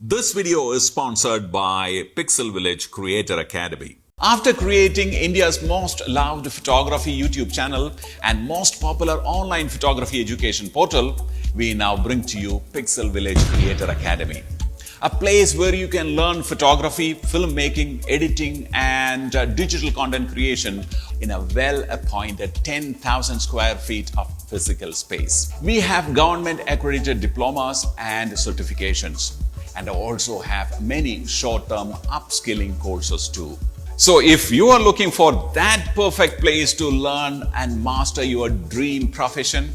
This video is sponsored by Pixel Village Creator Academy. After creating India's most loved photography YouTube channel and most popular online photography education portal, we now bring to you Pixel Village Creator Academy. A place where you can learn photography, filmmaking, editing, and digital content creation in a well-appointed 10,000 square feet of physical space. We have government-accredited diplomas and certifications, and also have many short-term upskilling courses too. So if you are looking for that perfect place to learn and master your dream profession,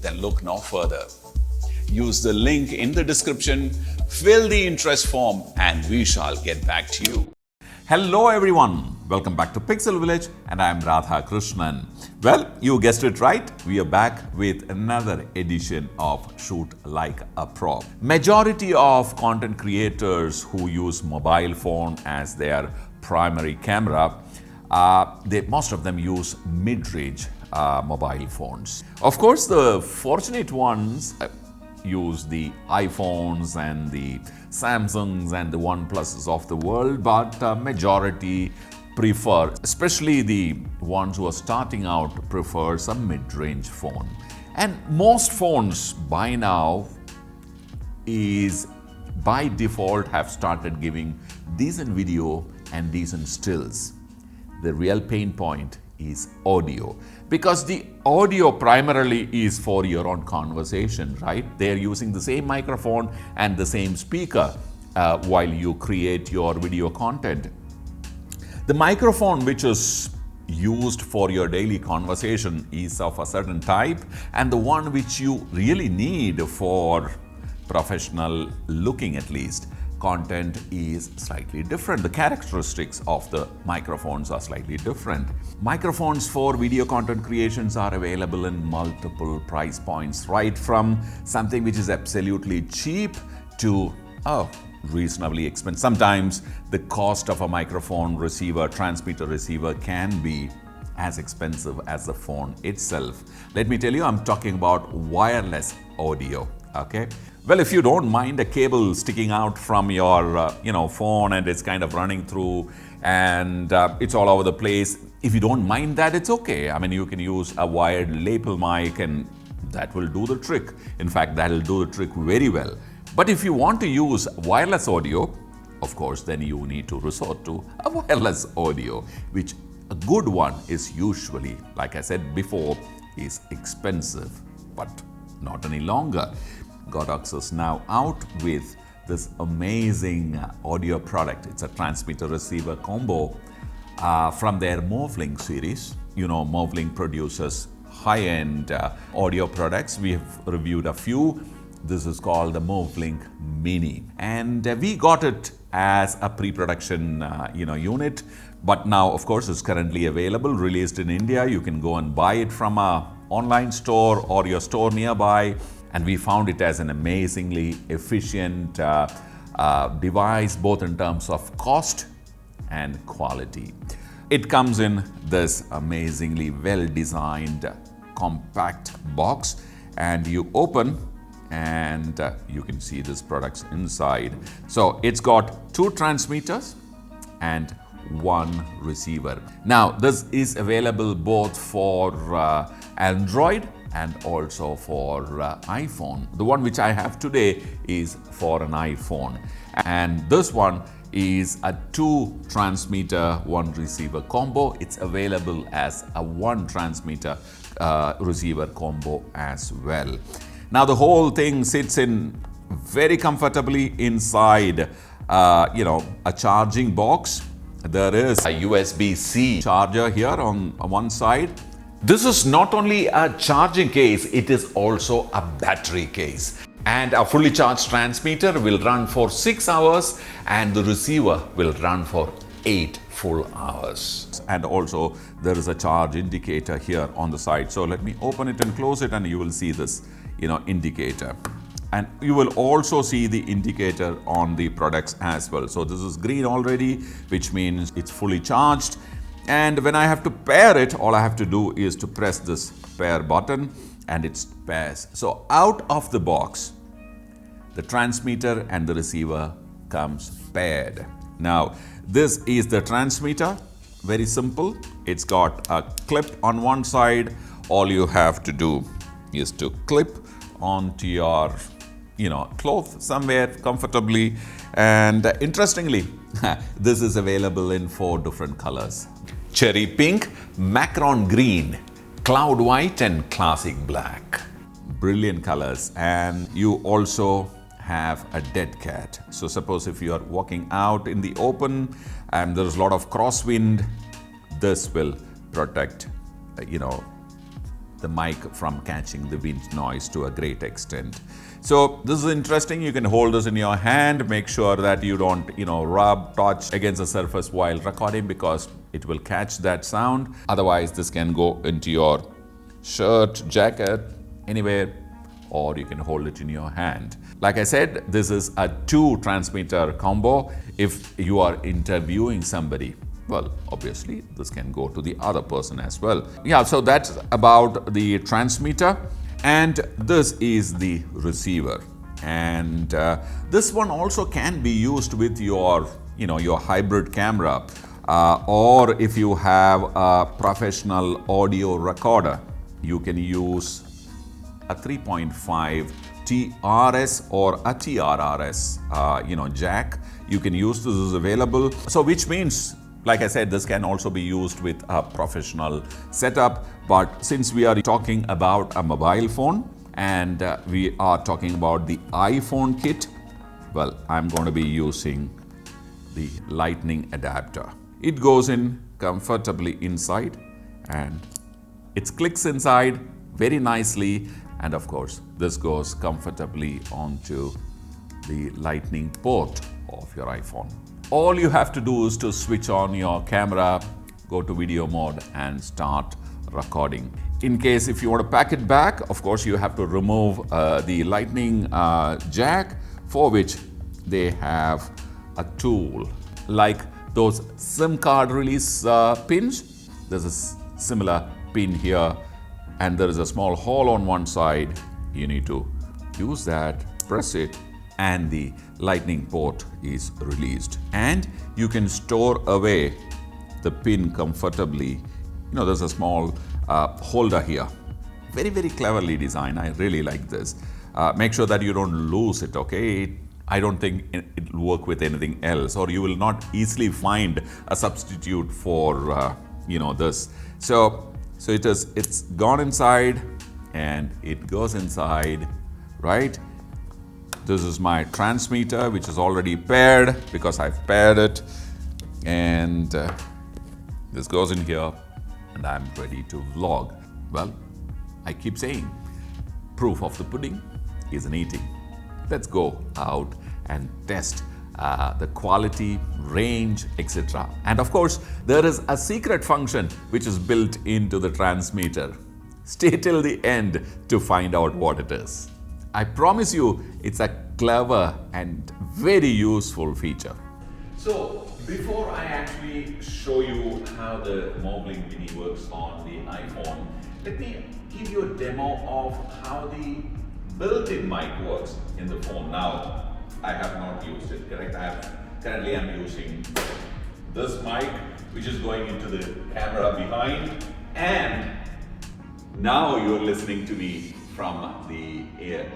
then look no further. Use the link in the description, fill the interest form, and we shall get back to you. Hello everyone, welcome back to Pixel Village, and I am Radha Krishnan. Well, you guessed it right, we are back with another edition of Shoot Like a Pro. Majority of content creators who use mobile phone as their primary camera, most of them use mid-range mobile phones. Of course, the fortunate ones use the iPhones and the Samsungs and the OnePluses of the world, but majority prefer, especially the ones who are starting out, prefer some mid-range phone. And most phones by now is by default have started giving decent video and decent stills. The real pain point is audio, because the audio primarily is for your own conversation, right? They're using the same microphone and the same speaker while you create your video content. The microphone which is used for your daily conversation is of a certain type, and the one which you really need for professional looking, at least, content is slightly different. The characteristics of the microphones are slightly different. Microphones for video content creations are available in multiple price points, right from something which is absolutely cheap to reasonably expensive. Sometimes the cost of a microphone receiver, transmitter receiver, can be as expensive as the phone itself. Let me tell you, I'm talking about wireless audio, okay? Well, if you don't mind a cable sticking out from your phone and it's kind of running through and it's all over the place, if you don't mind that, it's okay. I mean, you can use a wired lapel mic and that will do the trick. In fact, that'll do the trick very well. But if you want to use wireless audio, of course, then you need to resort to a wireless audio, which a good one is usually, like I said before, is expensive, but not any longer. Godox is now out with this amazing audio product. It's a transmitter-receiver combo from their MoveLink series. You know, MoveLink produces high-end audio products. We have reviewed a few. This is called the MoveLink Mini, and we got it as a pre-production unit. But now, of course, it's currently available, released in India. You can go and buy it from an online store or your store nearby. And we found it as an amazingly efficient device, both in terms of cost and quality. It comes in this amazingly well-designed compact box, and you open and you can see this product's inside. So it's got 2 transmitters and 1 receiver. Now, this is available both for Android and also for iPhone. The one which I have today is for an iPhone. And this one is a 2 transmitter, 1 receiver combo. It's available as a 1 transmitter receiver combo as well. Now, the whole thing sits in very comfortably inside a charging box. There is a USB-C charger here on one side. This is not only a charging case, it is also a battery case. And a fully charged transmitter will run for 6 hours and the receiver will run for 8 full hours. And also there is a charge indicator here on the side. So let me open it and close it and you will see this, indicator. And you will also see the indicator on the products as well. So this is green already, which means it's fully charged. And when I have to pair it, all I have to do is to press this pair button and it pairs. So out of the box, the transmitter and the receiver comes paired. Now, this is the transmitter. Very simple. It's got a clip on one side. All you have to do is to clip onto your cloth somewhere comfortably. And interestingly, this is available in 4 different colors: cherry pink, macaron green, cloud white, and classic black. Brilliant colors. And you also have a dead cat. So suppose if you are walking out in the open and there's a lot of crosswind, this will protect the mic from catching the wind noise to a great extent. So this is interesting. You can hold this in your hand. Make sure that you don't rub, touch against the surface while recording, because it will catch that sound. Otherwise, this can go into your shirt, jacket, anywhere, or you can hold it in your hand. Like I said, this is a 2 transmitter combo. If you are interviewing somebody, well, obviously this can go to the other person as well. Yeah, so that's about the transmitter. And this is the receiver. And this one also can be used with your hybrid camera, or if you have a professional audio recorder, you can use a 3.5 TRS or a TRRS, jack. You can use this is available. So which means, like I said, this can also be used with a professional setup. But since we are talking about a mobile phone and we are talking about the iPhone kit, well, I'm going to be using the lightning adapter. It goes in comfortably inside and it clicks inside very nicely. And of course, this goes comfortably onto the lightning port of your iPhone. All you have to do is to switch on your camera, go to video mode and start recording. In case if you want to pack it back, of course you have to remove the lightning jack, for which they have a tool like those SIM card release pins. There's a similar pin here and there is a small hole on one side. You need to use that, press it, and the lightning port is released. And you can store away the pin comfortably. There's a small holder here. Very, very cleverly designed. I really like this. Make sure that you don't lose it, okay? I don't think it will work with anything else, or you will not easily find a substitute for this. So it's gone inside and it goes inside, right? This is my transmitter, which is already paired because I've paired it. And this goes in here and I'm ready to vlog. Well, I keep saying, proof of the pudding is in eating. Let's go out and test the quality, range, etc. And of course, there is a secret function which is built into the transmitter. Stay till the end to find out what it is. I promise you, it's a clever and very useful feature. So, before I actually show you how the MoveLink Mini works on the iPhone, let me give you a demo of how the built-in mic works in the phone. Now, I have not used it, correct? Currently I'm using this mic, which is going into the camera behind, and now you're listening to me from the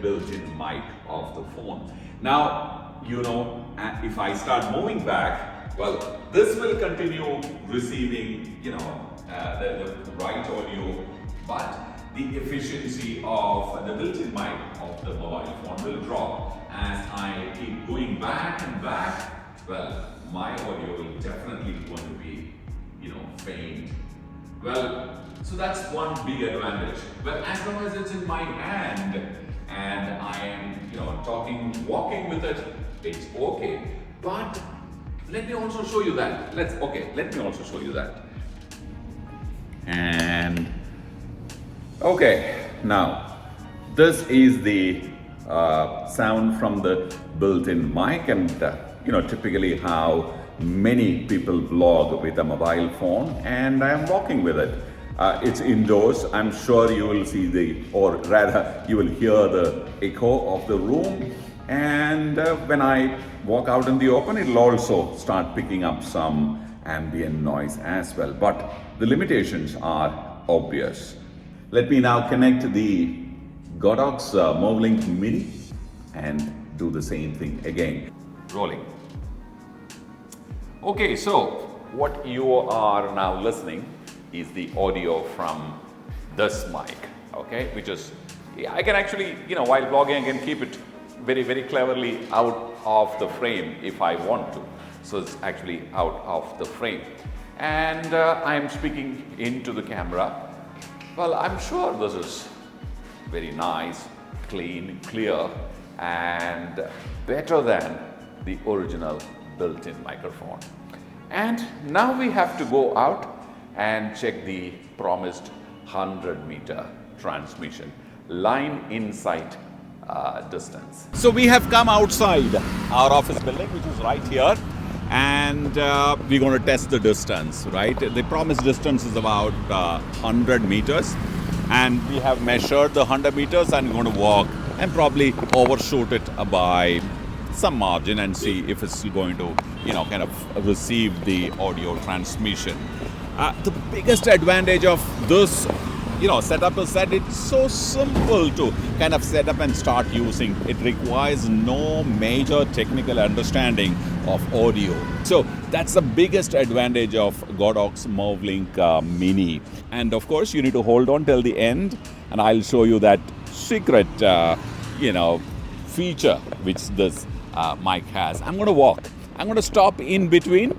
built-in mic of the phone. Now, if I start moving back, well, this will continue receiving, the right audio, but the efficiency of the built-in mic of the mobile phone will drop. As I keep going back and back, well, my audio will definitely going to be, faint. Well, so that's one big advantage. But as long as it's in my hand and I am, talking, walking with it, it's okay. But let me also show you that. Let me also show you that. And okay, now this is the sound from the built-in mic, and typically how many people vlog with a mobile phone, and I'm walking with it. It's indoors. I'm sure you will see or rather you will hear the echo of the room, And when I walk out in the open, it'll also start picking up some ambient noise as well. But the limitations are obvious. Let me now connect the Godox MoveLink Mini and do the same thing again. Rolling. Okay, so what you are now listening is the audio from this mic, okay, which is, I can actually, while vlogging, I can keep it very, very cleverly out of the frame if I want to. So it's actually out of the frame. And I'm speaking into the camera. Well, I'm sure this is very nice, clean, clear, and better than the original built-in microphone. And now we have to go out and check the promised 100-meter transmission, line in sight distance. So we have come outside our office building, which is right here, and we're going to test the distance, right? The promised distance is about 100 meters, and we have measured the 100 meters and we're going to walk and probably overshoot it by some margin and see if it's going to, kind of receive the audio transmission. The biggest advantage of this, setup is that it's so simple to kind of set up and start using. It requires no major technical understanding of audio. So that's the biggest advantage of Godox MoveLink Mini. And of course, you need to hold on till the end, and I'll show you that secret, feature which this mic has. I'm going to walk. I'm going to stop in between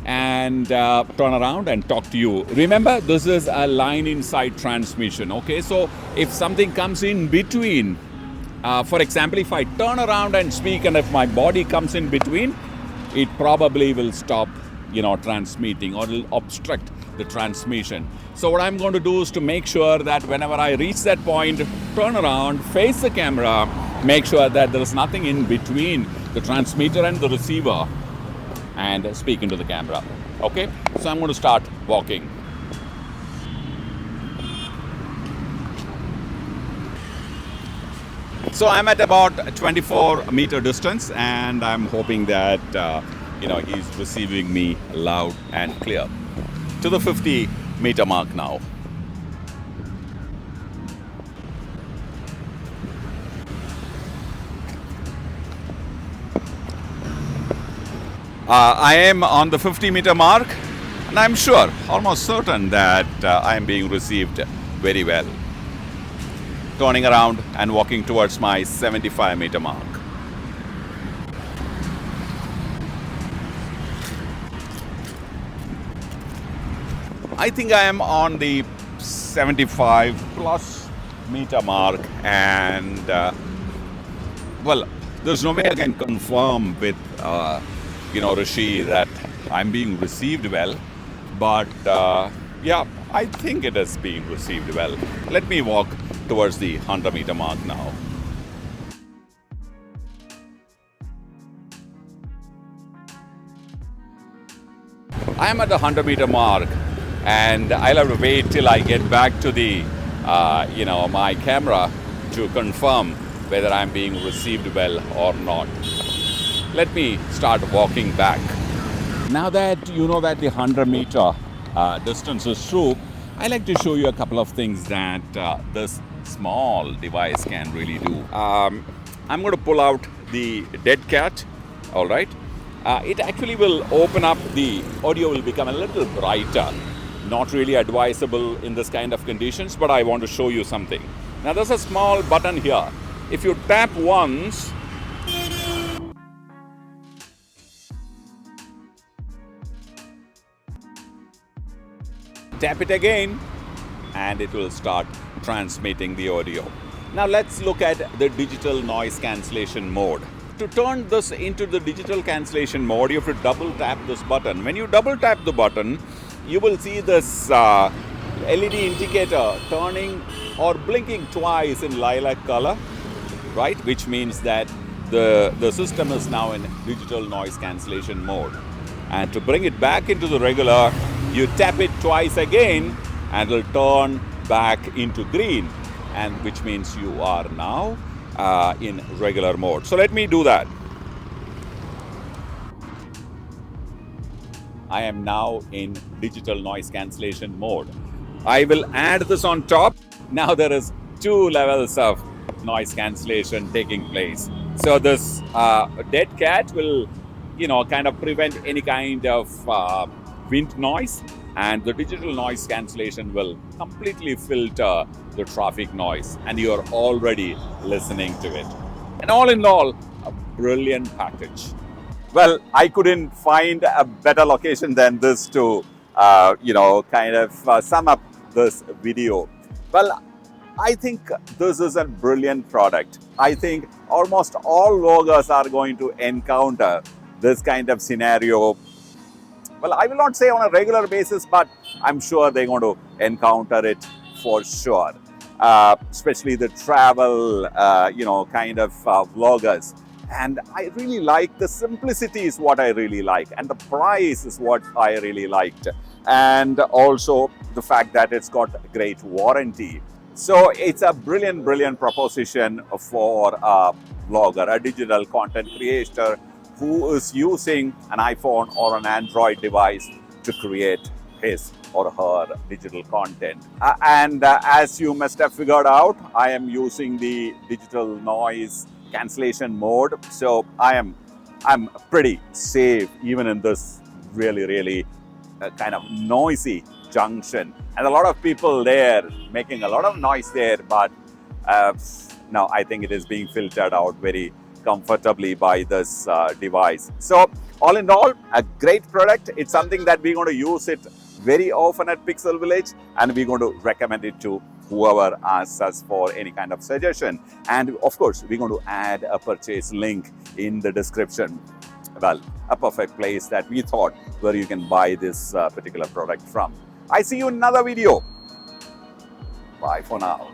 and turn around and talk to you. Remember, this is a line inside transmission, okay? So if something comes in between, for example, if I turn around and speak and if my body comes in between, it probably will stop, transmitting, or it'll obstruct the transmission. So what I'm going to do is to make sure that whenever I reach that point, turn around, face the camera, make sure that there is nothing in between the transmitter and the receiver, and speak into the camera. Okay, so I'm going to start walking. So I'm at about 24-meter distance, and I'm hoping that he's receiving me loud and clear. To the 50-meter mark now. I am on the 50-meter mark, and I'm sure, almost certain, that I am being received very well. Turning around and walking towards my 75-meter mark. I think I am on the 75+ meter mark, and well, there's no way I can confirm with Rishi, that I'm being received well, but yeah, I think it is being received well. Let me walk towards the 100-meter mark now. I am at the 100-meter mark, and I'll have to wait till I get back to the my camera to confirm whether I'm being received well or not. Let me start walking back. Now that you know that the 100-meter distance is true, I like to show you a couple of things that this small device can really do. I'm going to pull out the dead cat. All right. It actually will open up, the audio will become a little brighter. Not really advisable in this kind of conditions, but I want to show you something. Now there's a small button here. If you tap once, tap it again, and it will start transmitting the audio. Now let's look at the digital noise cancellation mode. To turn this into the digital cancellation mode, you have to double tap this button. When you double tap the button, you will see this LED indicator turning or blinking twice in lilac color, right? Which means that the system is now in digital noise cancellation mode. And to bring it back into the regular, you tap it twice again and it will turn back into green, and which means you are now in regular mode. So let me do that. I am now in digital noise cancellation mode. I will add this on top. Now there is 2 levels of noise cancellation taking place. So this dead cat will, kind of prevent any kind of wind noise, and the digital noise cancellation will completely filter the traffic noise, and you are already listening to it. And all in all, a brilliant package. Well, I couldn't find a better location than this to, sum up this video. Well, I think this is a brilliant product. I think almost all vloggers are going to encounter this kind of scenario. Well, I will not say on a regular basis, but I'm sure they're going to encounter it for sure. Especially the travel, vloggers. And I really like the simplicity is what I really like, and the price is what I really liked, and also the fact that it's got great warranty. So it's a brilliant proposition for a vlogger, a digital content creator who is using an iPhone or an Android device to create his or her digital content. As you must have figured out, I am using the digital noise cancellation mode, so I'm pretty safe even in this really kind of noisy junction, and a lot of people there making a lot of noise there, but now I think it is being filtered out very comfortably by this device. So all in all, a great product. It's something that we're going to use it very often at Pixel Viilage, and we're going to recommend it to whoever asks us for any kind of suggestion. And of course, we're going to add a purchase link in the description. Well, a perfect place that we thought where you can buy this particular product from. I see you in another video. Bye for now.